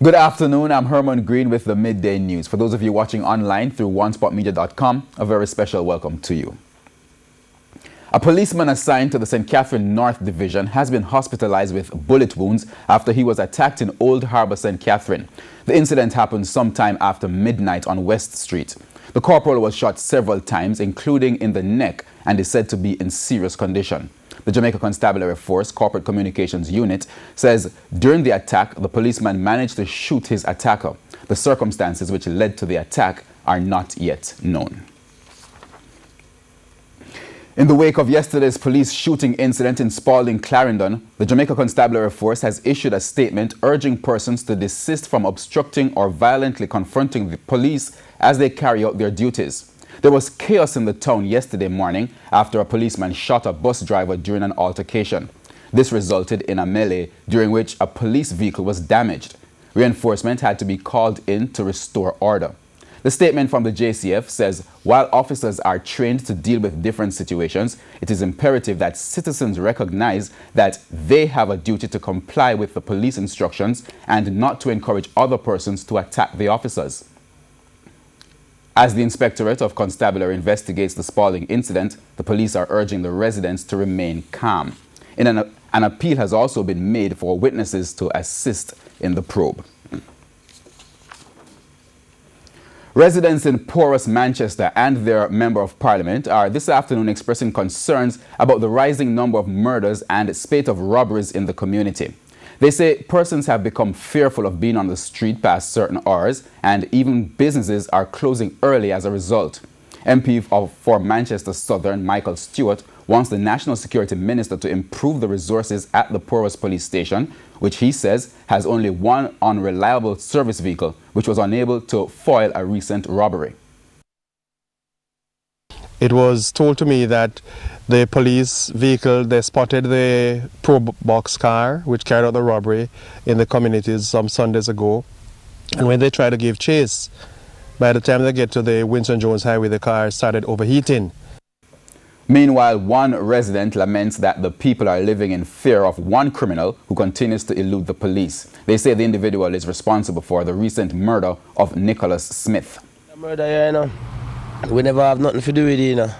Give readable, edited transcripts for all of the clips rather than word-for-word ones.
Good afternoon, I'm Herman Green with the Midday News. For those of you watching online through onespotmedia.com, a very special welcome to you. A policeman assigned to the St. Catherine North Division has been hospitalized with bullet wounds after he was attacked in Old Harbour, St. Catherine. The incident happened sometime after midnight on West Street. The corporal was shot several times, including in the neck, and is said to be in serious condition. The Jamaica Constabulary Force Corporate Communications Unit says during the attack, the policeman managed to shoot his attacker. The circumstances which led to the attack are not yet known. In the wake of yesterday's police shooting incident in Spalding, Clarendon, the Jamaica Constabulary Force has issued a statement urging persons to desist from obstructing or violently confronting the police as they carry out their duties. There was chaos in the town yesterday morning after a policeman shot a bus driver during an altercation. This resulted in a melee during which a police vehicle was damaged. Reinforcement had to be called in to restore order. The statement from the JCF says while officers are trained to deal with different situations, it is imperative that citizens recognize that they have a duty to comply with the police instructions and not to encourage other persons to attack the officers. As the Inspectorate of Constabulary investigates the Spalding incident, the police are urging the residents to remain calm. An appeal has also been made for witnesses to assist in the probe. Residents in porous Manchester and their Member of Parliament are this afternoon expressing concerns about the rising number of murders and spate of robberies in the community. They say persons have become fearful of being on the street past certain hours, and even businesses are closing early as a result. MP for Manchester Southern, Michael Stewart, wants the National Security Minister to improve the resources at the Porous Police Station, which he says has only one unreliable service vehicle, which was unable to foil a recent robbery. It was told to me that the police vehicle, they spotted the probe box car which carried out the robbery in the communities some Sundays ago. And when they tried to give chase, by the time they get to the Winston Jones Highway, the car started overheating. Meanwhile, one resident laments that the people are living in fear of one criminal who continues to elude the police. They say the individual is responsible for the recent murder of Nicholas Smith. The murder here, you know, we never have nothing to do with it, you know.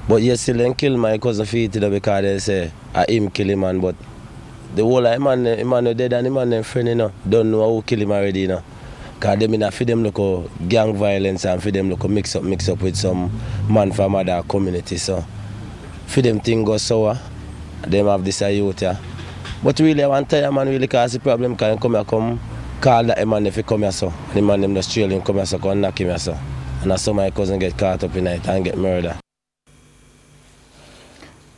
But you still then kill my cousin Feet because they say him kill him, man. But the whole of him and dead and him and them friend, you know, don't know who kill him already, you know. Because them in for them look gang violence and for them look mix up with some man from other community. So for them thing go sour, them have this youth, yeah. But really I want to tell you, man, really cause the problem can come here, come call that man if he come here so. And the man them just trail him, come here so, come knock him here so. And that's how my cousin get caught up in it and get murdered.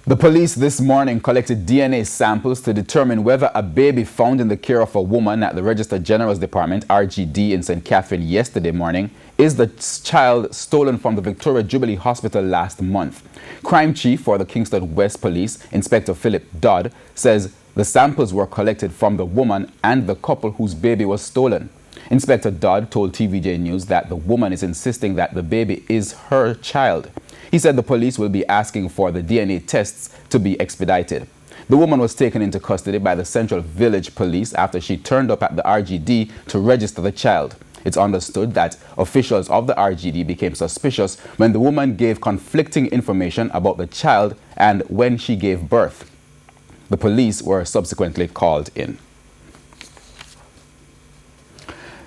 The police this morning collected DNA samples to determine whether a baby found in the care of a woman at the Register General's Department, RGD, in St. Catherine yesterday morning is the child stolen from the Victoria Jubilee Hospital last month. Crime Chief for the Kingston West Police, Inspector Philip Dodd, says the samples were collected from the woman and the couple whose baby was stolen. Inspector Dodd told TVJ News that the woman is insisting that the baby is her child. He said the police will be asking for the DNA tests to be expedited. The woman was taken into custody by the Central Village Police after she turned up at the RGD to register the child. It's understood that officials of the RGD became suspicious when the woman gave conflicting information about the child and when she gave birth. The police were subsequently called in.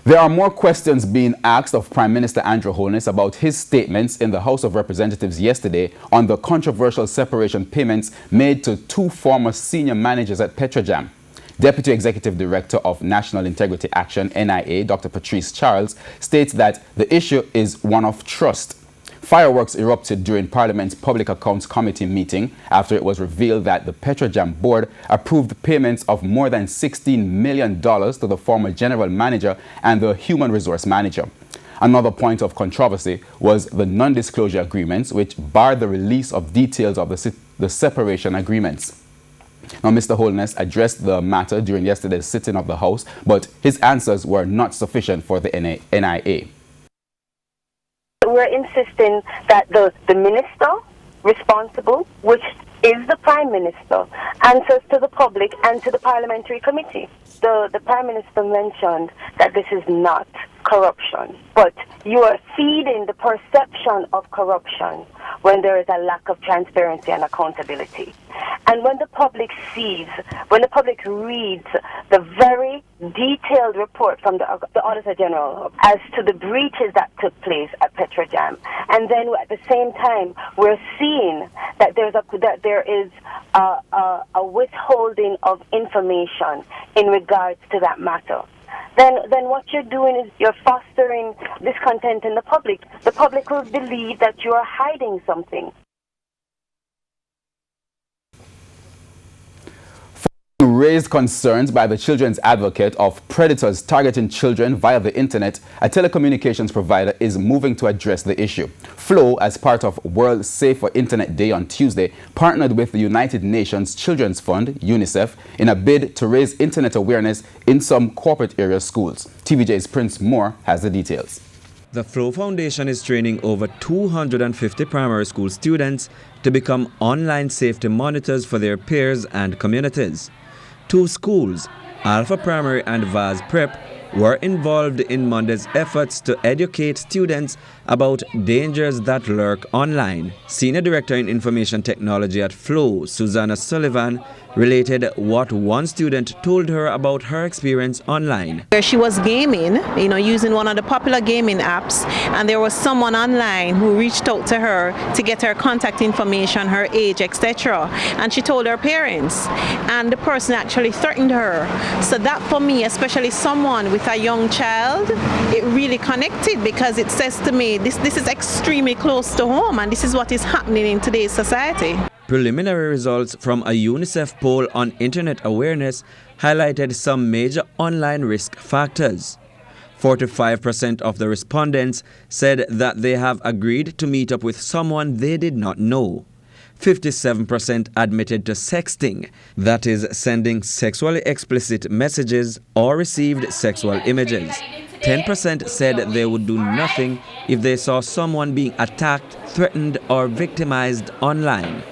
There are more questions being asked of Prime Minister Andrew Holness about his statements in the House of Representatives yesterday on the controversial separation payments made to two former senior managers at Petrojam. Deputy Executive Director of National Integrity Action, NIA, Dr. Patrice Charles, states that the issue is one of trust. Fireworks erupted during Parliament's Public Accounts Committee meeting after it was revealed that the Petrojam board approved payments of more than $16 million to the former general manager and the human resource manager. Another point of controversy was the non-disclosure agreements, which barred the release of details of the separation agreements. Now, Mr. Holness addressed the matter during yesterday's sitting of the House, but his answers were not sufficient for the NIA. We're insisting that the minister responsible, which is the Prime Minister answers to the public and to the Parliamentary Committee. The Prime Minister mentioned that this is not corruption, but you are feeding the perception of corruption when there is a lack of transparency and accountability. And when the public sees, when the public reads the very detailed report from the Auditor General as to the breaches that took place at Petrojam, and then at the same time we're seeing that there is a withholding of information in regards to that matter, then what you're doing is you're fostering discontent in the public. The public will believe that you are hiding something. Raised concerns by the children's advocate of predators targeting children via the internet, a telecommunications provider is moving to address the issue. Flow, as part of World Safer Internet Day on Tuesday, partnered with the United Nations Children's Fund, UNICEF, in a bid to raise internet awareness in some corporate area schools. TVJ's Prince Moore has the details. The Flow Foundation is training over 250 primary school students to become online safety monitors for their peers and communities. Two schools, Alpha Primary and Vaz Prep, were involved in Monday's efforts to educate students about dangers that lurk online. Senior Director in Information Technology at Flow, Susanna Sullivan, related what one student told her about her experience online. She was gaming, using one of the popular gaming apps, and there was someone online who reached out to her to get her contact information, her age, etc. And she told her parents, and the person actually threatened her. So that for me, especially someone with a young child, it really connected, because it says to me, this is extremely close to home, and this is what is happening in today's society. Preliminary results from a UNICEF poll on internet awareness highlighted some major online risk factors. 45% of the respondents said that they have agreed to meet up with someone they did not know. 57% admitted to sexting, that is, sending sexually explicit messages or received sexual images. 10% said they would do nothing if they saw someone being attacked, threatened, or victimized online.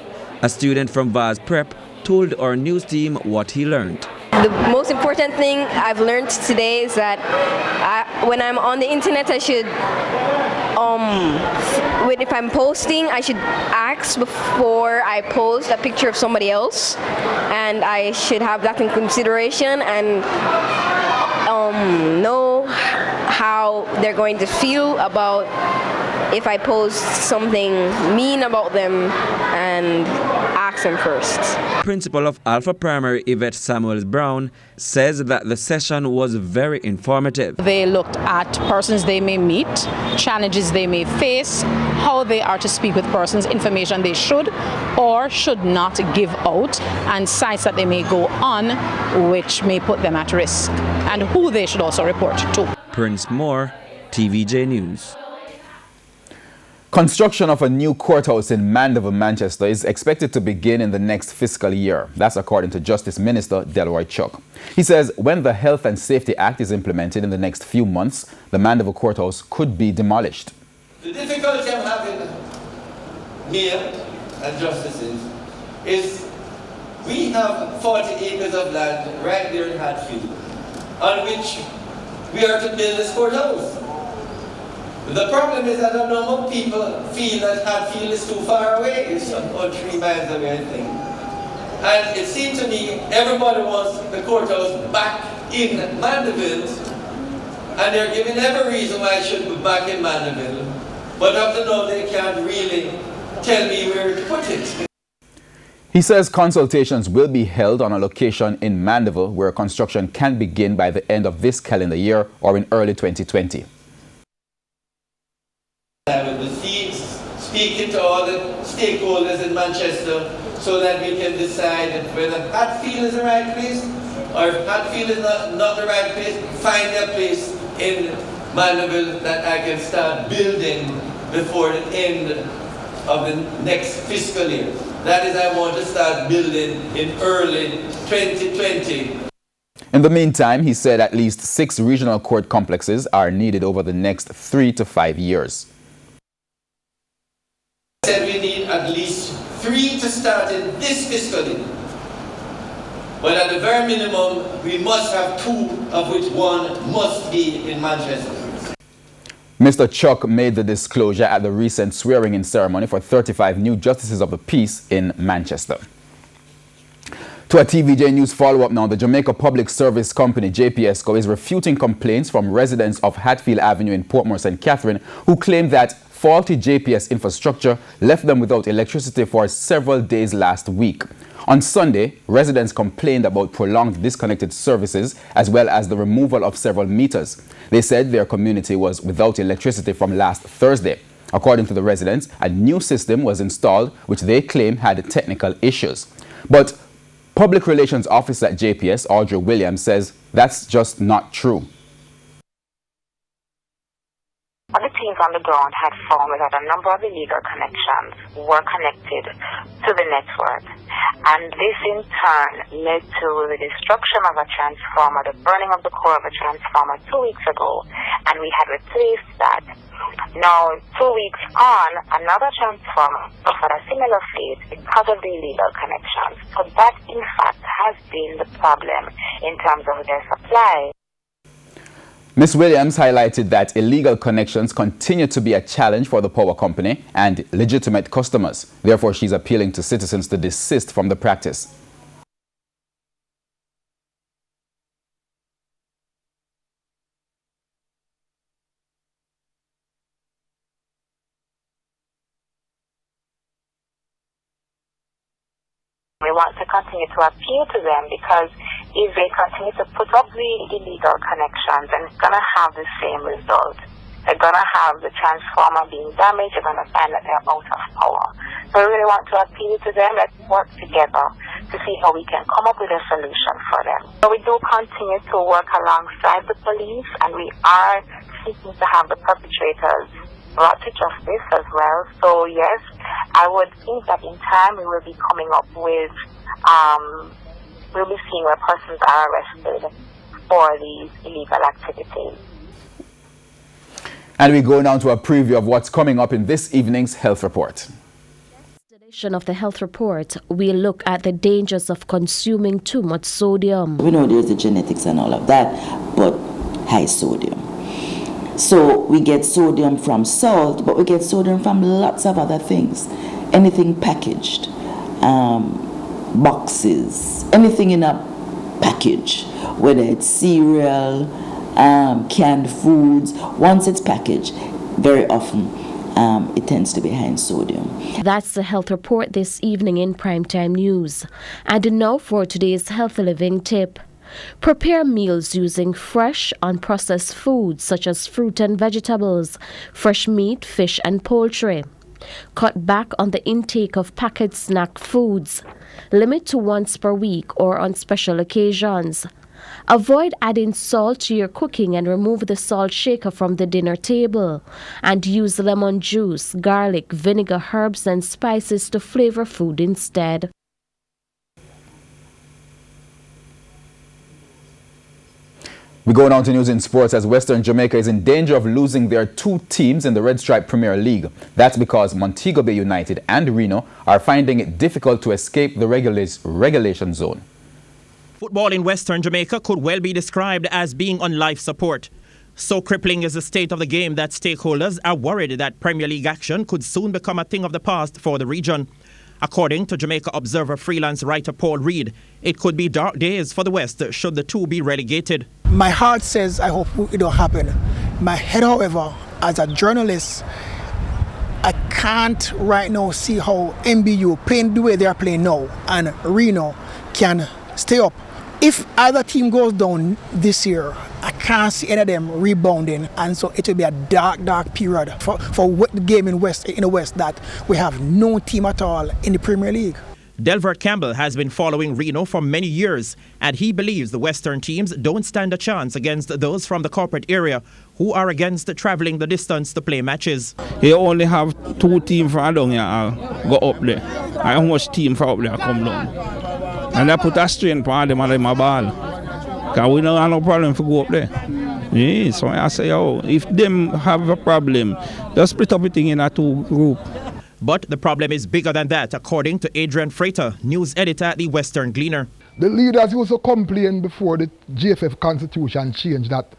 A student from Vaz Prep told our news team what he learned. The most important thing I've learned today is that when I'm on the internet, I should, if I'm posting, I should ask before I post a picture of somebody else, and I should have that in consideration and know how they're going to feel about if I post something mean about them, and ask them first. Principal of Alpha Primary, Yvette Samuels Brown, says that the session was very informative. They looked at persons they may meet, challenges they may face, how they are to speak with persons, information they should or should not give out, and sites that they may go on which may put them at risk, and who they should also report to. Prince Moore, TVJ News. Construction of a new courthouse in Mandeville, Manchester is expected to begin in the next fiscal year. That's according to Justice Minister Delroy Chuck. He says when the Health and Safety Act is implemented in the next few months, the Mandeville courthouse could be demolished. The difficulty I'm having here at Justices is we have 40 acres of land right there in Hatfield on which we are to build this courthouse. The problem is that I don't know what people feel that Hatfield is too far away. It's about 3 miles away, I think. And it seemed to me everybody wants the courthouse back in Mandeville, and they're giving every reason why it should be back in Mandeville. But up to now, they can't really tell me where to put it. He says consultations will be held on a location in Mandeville where construction can begin by the end of this calendar year or in early 2020. I will be speaking to all the stakeholders in Manchester so that we can decide whether Hatfield is the right place, or if Hatfield is not the right place, find a place in Mandeville that I can start building before the end of the next fiscal year. That is, I want to start building in early 2020. In the meantime, he said at least 6 regional court complexes are needed over the next 3 to 5 years. Said we need at least 3 to start in this fiscal year. But at the very minimum, we must have 2, of which 1 must be in Manchester. Mr. Chuck made the disclosure at the recent swearing-in ceremony for 35 new justices of the peace in Manchester. To a TVJ News follow-up now, the Jamaica Public Service Company, JPS Co, is refuting complaints from residents of Hatfield Avenue in Portmore St. Catherine who claim that faulty JPS infrastructure left them without electricity for several days last week. On Sunday, residents complained about prolonged disconnected services as well as the removal of several meters. They said their community was without electricity from last Thursday. According to the residents, a new system was installed which they claim had technical issues. But Public Relations Officer at JPS, Audrey Williams, says that's just not true. Other teams on the ground had found that a number of illegal connections were connected to the network. And this in turn led to the destruction of a transformer, the burning of the core of a transformer 2 weeks ago. And we had replaced that. Now, 2 weeks on, another transformer suffered a similar fate because of the illegal connections. So that, in fact, has been the problem in terms of their supply. Ms. Williams highlighted that illegal connections continue to be a challenge for the power company and legitimate customers. Therefore, she's appealing to citizens to desist from the practice. We want to continue to appeal to them because if they continue to put up the illegal connections, then it's going to have the same result. They're going to have the transformer being damaged. They're going to find that they're out of power. So we really want to appeal to them. Let's work together to see how we can come up with a solution for them. So we do continue to work alongside the police, and we are seeking to have the perpetrators brought to justice as well. So yes, I would think that in time we will be coming up with, we'll be seeing where persons are arrested for these illegal activities. And we go now to a preview of what's coming up in this evening's health report. Edition of the health report, we look at the dangers of consuming too much sodium. We know there's the genetics and all of that, but high sodium. So we get sodium from salt, but we get sodium from lots of other things. Anything packaged, boxes, anything in a package, whether it's cereal, canned foods, once it's packaged, very often it tends to be high in sodium. That's the health report this evening in Primetime News. And now for today's Healthy Living tip. Prepare meals using fresh, unprocessed foods such as fruit and vegetables, fresh meat, fish and poultry. Cut back on the intake of packaged snack foods. Limit to once per week or on special occasions. Avoid adding salt to your cooking and remove the salt shaker from the dinner table. And use lemon juice, garlic, vinegar, herbs and spices to flavor food instead. We go on to news in sports as Western Jamaica is in danger of losing their 2 teams in the Red Stripe Premier League. That's because Montego Bay United and Reno are finding it difficult to escape the relegation zone. Football in Western Jamaica could well be described as being on life support. So crippling is the state of the game that stakeholders are worried that Premier League action could soon become a thing of the past for the region. According to Jamaica Observer freelance writer Paul Reed, it could be dark days for the West should the 2 be relegated. My heart says I hope it don't happen. My head, however, as a journalist, I can't right now see how MBU playing the way they are playing now and Reno can stay up. If either team goes down this year, I can't see any of them rebounding, and so it will be a dark period for the game in the West that we have no team at all in the Premier League. Delbert Campbell has been following Reno for many years, and he believes the Western teams don't stand a chance against those from the corporate area who are against travelling the distance to play matches. You only have 2 teams from down here go up there. I how much team from up there come down. And that put a strain on them and them ball. Because we don't have no problem to go up there. Yeah, so I say, if them have a problem, just split up the thing in a 2 groups. But the problem is bigger than that, according to Adrian Frater, news editor at the Western Gleaner. The leaders used to complain before the JFF constitution changed that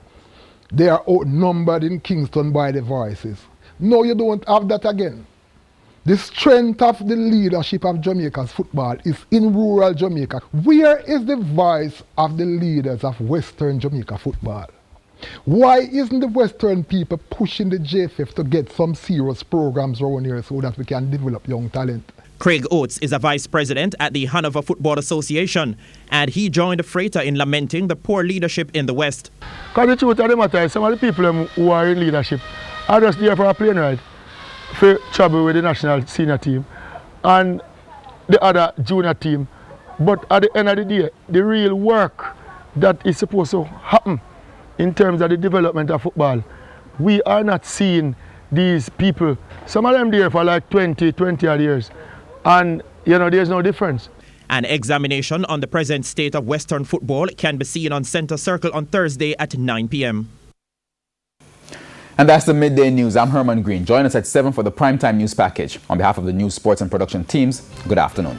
they are outnumbered in Kingston by the voices. No, you don't have that again. The strength of the leadership of Jamaica's football is in rural Jamaica. Where is the voice of the leaders of Western Jamaica football? Why isn't the Western people pushing the JFF to get some serious programs around here so that we can develop young talent? Craig Oates is a vice president at the Hanover Football Association, and he joined Frater in lamenting the poor leadership in the West. Because the truth of the matter is some of the people who are in leadership are just there for a plane ride, for trouble with the national senior team and the other junior team. But at the end of the day, the real work that is supposed to happen in terms of the development of football, we are not seeing these people. Some of them there for like 20 odd years. And, there's no difference. An examination on the present state of Western football can be seen on Centre Circle on Thursday at 9 p.m. And that's the Midday News. I'm Herman Green. Join us at 7 for the Primetime News Package. On behalf of the news, sports and production teams, good afternoon.